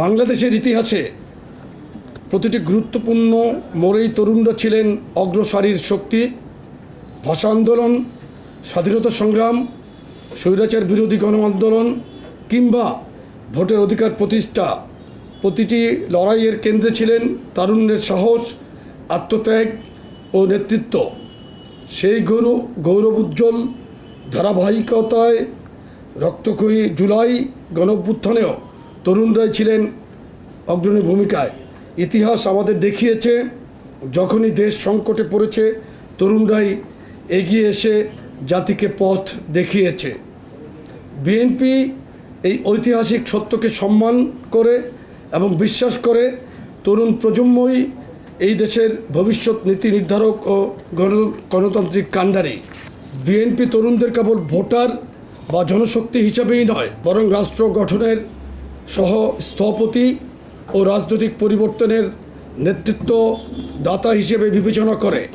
বাংলাদেশের ইতিহাসে প্রতিটি গুরুত্বপূর্ণ মোড়েই তরুণরা ছিলেন অগ্রসারীর শক্তি। ভাষা আন্দোলন, স্বাধীনতা সংগ্রাম, স্বৈরাচার বিরোধী গণ আন্দোলন কিংবা ভোটের অধিকার প্রতিষ্ঠা, প্রতিটি লড়াইয়ের কেন্দ্রে ছিলেন তারুণ্যের সাহস, আত্মত্যাগ ও নেতৃত্ব। সেই গৌরবোজ্জ্বল ধারাবাহিকতায় রক্তক্ষয়ী জুলাই গণঅভ্যুত্থানেও তরুণরাই ছিলেন অগ্রণী ভূমিকায়। ইতিহাস আমাদের দেখিয়েছে, যখনই দেশ সংকটে পড়েছে, তরুণরাই এগিয়ে এসে জাতিকে পথ দেখিয়েছে। বিএনপি এই ঐতিহাসিক সত্যকে সম্মান করে এবং বিশ্বাস করে তরুণ প্রজন্মই এই দেশের ভবিষ্যৎ নীতি নির্ধারক ও গণতান্ত্রিক কাণ্ডারি। বিএনপি তরুণদের কেবল ভোটার বা জনশক্তি হিসাবেই নয়, বরং রাষ্ট্র গঠনের সহ স্থপতি ও রাজনৈতিক পরিবর্তনের নেতৃত্ব দাতা হিসেবে বিবেচনা করে।